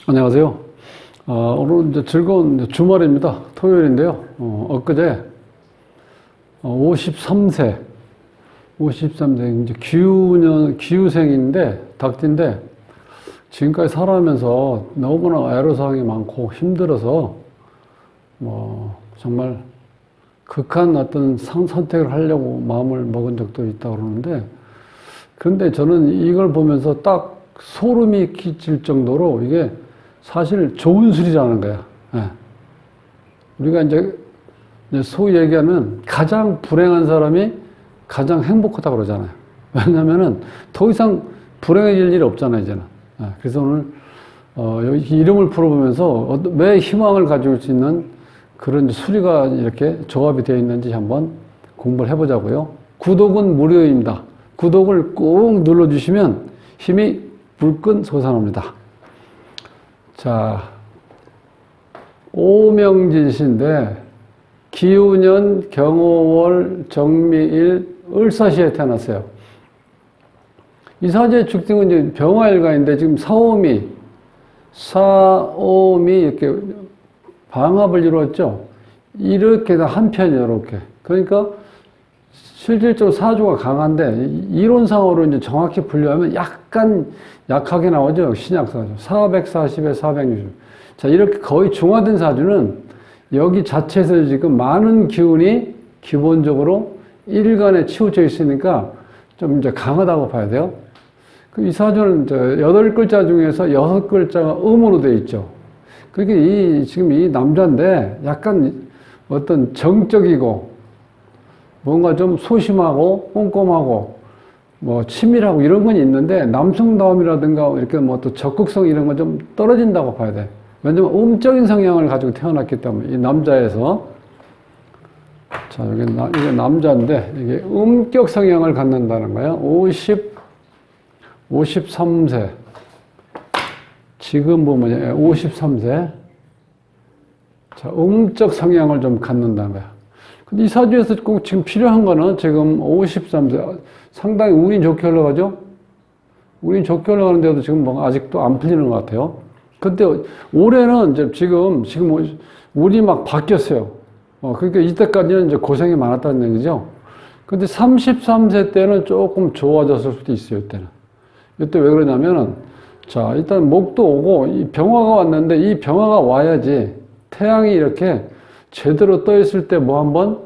안녕하세요. 오늘 이제 즐거운 주말입니다. 토요일인데요. 엊그제 53세 이제 기후생인데, 닭띠인데, 지금까지 살아가면서 너무나 애로사항이 많고 힘들어서, 정말 극한 어떤 선택을 하려고 마음을 먹은 적도 있다고 그러는데, 그런데 저는 이걸 보면서 딱 소름이 끼칠 정도로 이게 사실 좋은 술이라는 거야. 예. 우리가 이제 소위 얘기하면 가장 불행한 사람이 가장 행복하다고 그러잖아요. 왜냐면은 더 이상 불행해질 일이 없잖아요, 이제는. 예. 그래서 오늘, 여기 이름을 풀어보면서 왜 희망을 가질 수 있는 그런 수리가 이렇게 조합이 되어 있는지 한번 공부를 해보자고요. 구독은 무료입니다. 구독을 꾹 눌러주시면 힘이 불끈 솟아납니다. 자, 오명진씨인데 기우년 경호월 정미일 을사시에 태어났어요. 이 사주의 죽등은 이제 병화일간인데 지금 사오미 이렇게 방합을 이루었죠. 이렇게 다 한편이에요, 이렇게. 그러니까 실질적으로 사주가 강한데 이론상으로 이제 정확히 분류하면 약간 약하게 나오죠. 신약사주. 440에 460. 자, 이렇게 거의 중화된 사주는 여기 자체에서 지금 많은 기운이 기본적으로 일간에 치우쳐 있으니까 좀 이제 강하다고 봐야 돼요. 이 사주는 8글자 중에서 6글자가 음으로 되어 있죠. 그게 지금 이 남자인데 약간 어떤 정적이고 뭔가 좀 소심하고 꼼꼼하고 치밀하고 이런 건 있는데 남성다움이라든가 이렇게 또 적극성 이런 건 좀 떨어진다고 봐야 돼. 왜냐면 음적인 성향을 가지고 태어났기 때문에 이 남자에서 자, 이게 남자인데 이게 음격 성향을 갖는다는 거예요. 53세 지금 보면 53세 자, 음적 성향을 좀 갖는다는 거야. 근데 이 사주에서 꼭 지금 필요한 거는 지금 53세 상당히 운이 좋게 흘러가죠? 운이 좋게 흘러가는데도 지금 아직도 안 풀리는 것 같아요. 근데 올해는 이제 지금 운이 막 바뀌었어요. 그러니까 이때까지는 이제 고생이 많았다는 얘기죠. 근데 33세 때는 조금 좋아졌을 수도 있어요, 이때는. 이때 왜 그러냐면은, 자, 일단 목도 오고, 이 병화가 왔는데, 이 병화가 와야지, 태양이 이렇게 제대로 떠 있을 때 한번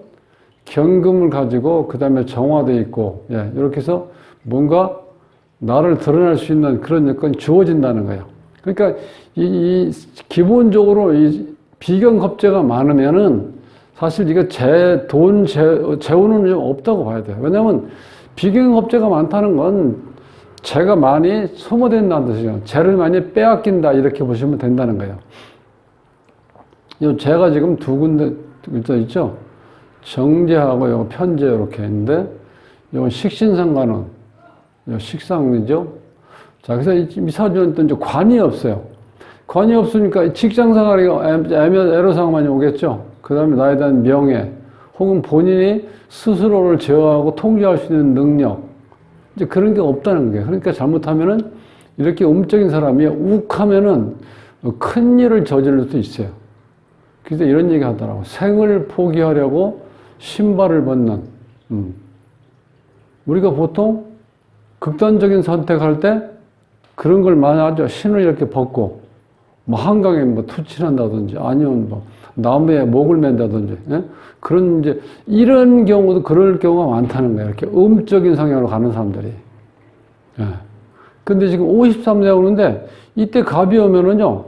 경금을 가지고, 그 다음에 정화되어 있고, 이렇게 해서 뭔가 나를 드러낼 수 있는 그런 여건이 주어진다는 거예요. 그러니까 기본적으로 이 비경겁제가 많으면은 사실 이게 재운은 좀 없다고 봐야 돼요. 왜냐면 비경겁제가 많다는 건 재가 많이 소모된다는 뜻이죠. 재를 많이 빼앗긴다 이렇게 보시면 된다는 거예요. 이 재가 지금 두 군데 있죠. 정재하고 요 편재 이렇게 있는데 이건 식신상관은 식상이죠. 자, 그래서 이 사주는 또 이제 관이 없어요. 관이 없으니까 직장생활이 애로사항만이 오겠죠. 그 다음에 나에 대한 명예, 혹은 본인이 스스로를 제어하고 통제할 수 있는 능력, 이제 그런 게 없다는 거예요. 그러니까 잘못하면은 이렇게 음적인 사람이 욱하면은 큰 일을 저지를 수도 있어요. 그래서 이런 얘기 하더라고. 생을 포기하려고 신발을 벗는. 우리가 보통 극단적인 선택할 때 그런 걸 많이 하죠. 신을 이렇게 벗고, 한강에 투칠한다든지, 아니면 나무에 목을 맨다든지, 그런 이런 경우도 그럴 경우가 많다는 거예요. 이렇게 음적인 성향으로 가는 사람들이. 근데 지금 53세라고 그러는데, 이때 갑이 오면은요,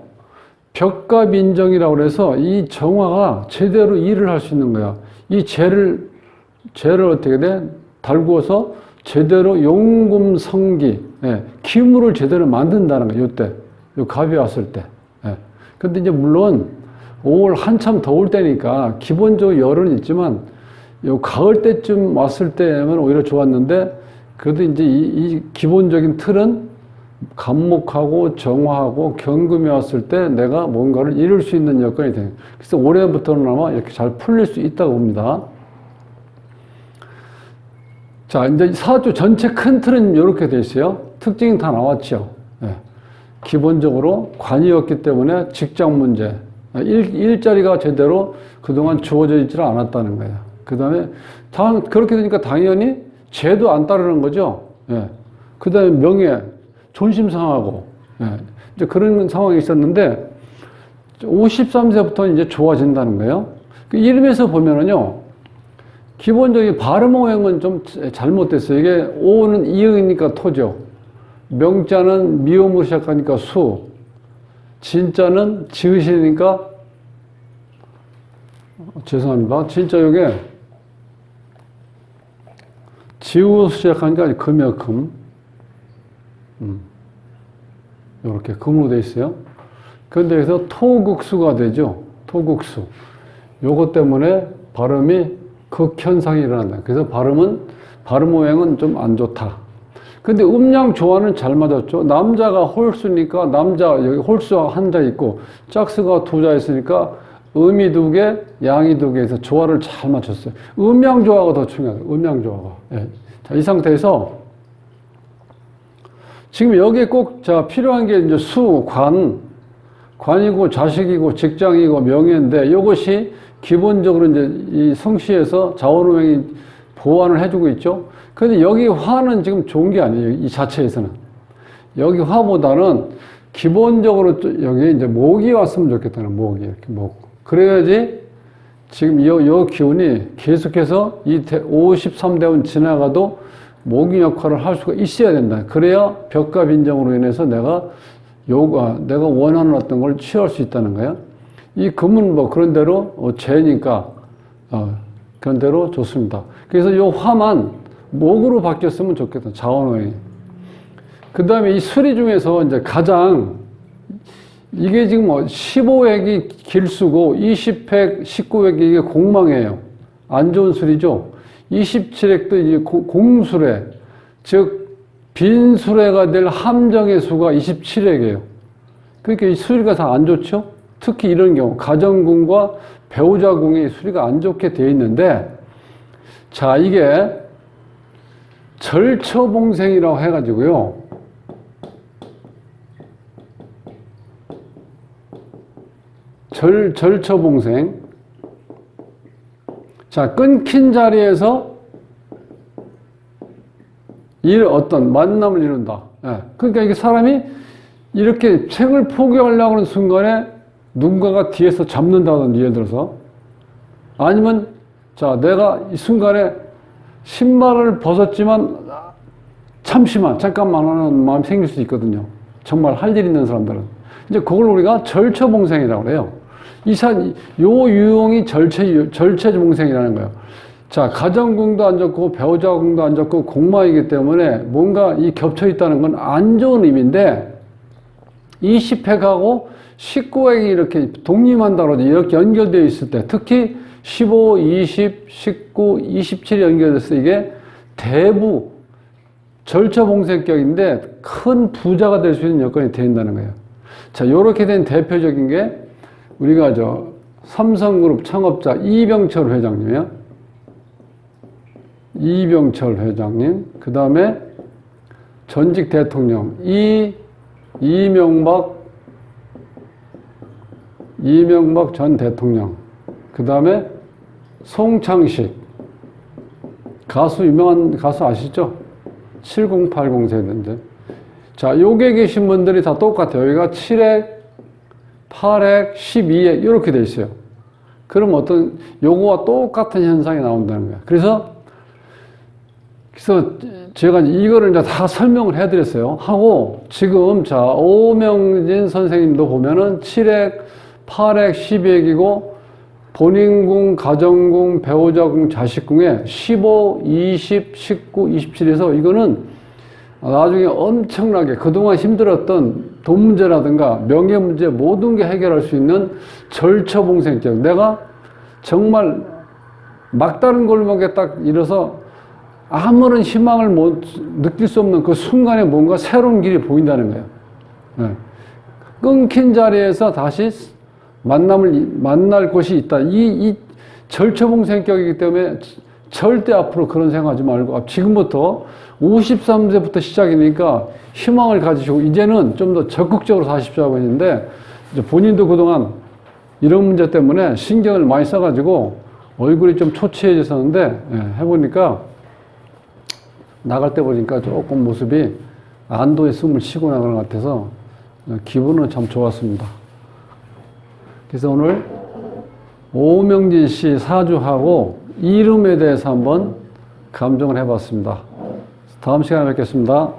벽갑인정이라고 그래서 이 정화가 제대로 일을 할 수 있는 거야. 이 재를 어떻게 돼? 달구어서 제대로 용금성기, 기물을 제대로 만든다는 거예요, 이때. 요 갑이 왔을 때. 근데 이제 물론 5월 한참 더울 때니까 기본적으로 열은 있지만 요 가을 때쯤 왔을 때면 오히려 좋았는데 그래도 이제 이 기본적인 틀은 간목하고 정화하고 경금이 왔을 때 내가 뭔가를 이룰 수 있는 여건이 돼요. 그래서 올해부터는 아마 이렇게 잘 풀릴 수 있다고 봅니다. 자, 이제 사주 전체 큰 틀은 이렇게 돼 있어요. 특징이 다 나왔죠. 기본적으로 관이었기 때문에 직장 문제, 일자리가 제대로 그동안 주어져 있지 않았다는 거예요. 그 다음에 그렇게 되니까 당연히 죄도 안 따르는 거죠. 예. 그 다음에 명예, 존심 상하고, 예. 이제 그런 상황이 있었는데 53세부터 이제 좋아진다는 거예요. 그 이름에서 보면은요, 기본적인 발음 오행은 좀 잘못됐어요. 이게 오는 이응이니까 토죠. 명자는 미음으로 시작하니까 수, 진자는 지으시니까 죄송합니다. 진짜 이게 지우서 시작하니까 금이야, 금. 이렇게 금으로 되어 있어요. 그런데 여기서 토국수가 되죠. 토국수. 요것 때문에 발음이 극현상이 일어난다. 그래서 발음 오행은 좀 안 좋다. 근데 음양 조화는 잘 맞았죠. 남자가 홀수니까 남자, 여기 홀수 한 자 있고, 짝수가 두 자 있으니까 음이 두 개, 양이 두 개에서 조화를 잘 맞췄어요. 음양 조화가 더 중요해요. 음양 조화가. 예. 자, 이 상태에서 지금 여기에 꼭 필요한 게 이제 수, 관이고 자식이고 직장이고 명예인데 이것이 기본적으로 이제 이 성씨에서 자원오행이 보완을 해주고 있죠. 근데 여기 화는 지금 좋은 게 아니에요. 이 자체에서는. 여기 화보다는 기본적으로 여기 이제 목이 왔으면 좋겠다는 목이 이렇게 목. 그래야지 지금 이 기운이 계속해서 이 53대원 지나가도 목이 역할을 할 수가 있어야 된다. 그래야 벽과 빈정으로 인해서 내가 원하는 어떤 걸 취할 수 있다는 거야. 이 금은 뭐 그런 대로 재니까 그런 대로 좋습니다. 그래서 이 화만 목으로 바뀌었으면 좋겠다. 자원오행. 그 다음에 이 수리 중에서 이제 가장 이게 지금 15획이 길수고 20획, 19획이 이게 공망이에요. 안 좋은 수리죠. 27획도 이제 공수래, 즉 빈수래가 될 함정의 수가 27획이에요. 그러니까 이 수리가 다 안 좋죠. 특히 이런 경우 가정궁과 배우자궁이 수리가 안 좋게 되어 있는데, 자, 이게 절처봉생이라고 해가지고요. 절처봉생. 자, 끊긴 자리에서 어떤 만남을 이룬다. 예. 그러니까 이게 사람이 이렇게 생을 포기하려고 하는 순간에 누군가가 뒤에서 잡는다든지, 예를 들어서. 아니면, 자, 내가 이 순간에 신발을 벗었지만 잠깐만 하는 마음이 생길 수 있거든요. 정말 할 일 있는 사람들은. 이제 그걸 우리가 절처봉생이라고 그래요. 요 유형이 절체봉생이라는 거예요. 자, 가정궁도 안 좋고 배우자궁도 안 좋고 공망이기 때문에 뭔가 이 겹쳐 있다는 건 안 좋은 의미인데, 20획하고 19획이 이렇게 독립한다고 하죠. 이렇게 연결되어 있을 때, 특히 15, 20, 19, 27이 연결돼서 이게 대부 절처봉생격인데 큰 부자가 될 수 있는 여건이 된다는 거예요. 자, 요렇게 된 대표적인 게 우리가 삼성그룹 창업자 이병철 회장님이요. 이병철 회장님. 그 다음에 전직 대통령 이명박 전 대통령. 그 다음에 송창식. 유명한 가수 아시죠? 7080 세대인데. 자, 요게 계신 분들이 다 똑같아요. 여기가 7획, 8획, 12획, 이렇게 돼 있어요. 그럼 요거와 똑같은 현상이 나온다는 거예요. 그래서 제가 이거를 이제 다 설명을 해드렸어요. 하고, 지금, 자, 오명진 선생님도 보면은 7획, 8획, 12획이고, 본인궁, 가정궁, 배우자궁, 자식궁에 15, 20, 19, 27에서 이거는 나중에 엄청나게 그동안 힘들었던 돈 문제라든가 명예 문제 모든 게 해결할 수 있는 절처봉생적. 내가 정말 막다른 골목에 딱 일어서 아무런 희망을 느낄 수 없는 그 순간에 뭔가 새로운 길이 보인다는 거예요. 네. 끊긴 자리에서 다시 만날 곳이 있다. 이 절처봉생격이기 때문에 절대 앞으로 그런 생각하지 말고 지금부터 53세부터 시작이니까 희망을 가지시고 이제는 좀 더 적극적으로 사십시오 하고 있는데 이제 본인도 그동안 이런 문제 때문에 신경을 많이 써가지고 얼굴이 좀 초췌해졌었는데 해보니까 나갈 때 보니까 조금 모습이 안도의 숨을 쉬고 나가는 것 같아서 기분은 참 좋았습니다. 그래서 오늘 오명진 씨 사주하고 이름에 대해서 한번 감정을 해봤습니다. 다음 시간에 뵙겠습니다.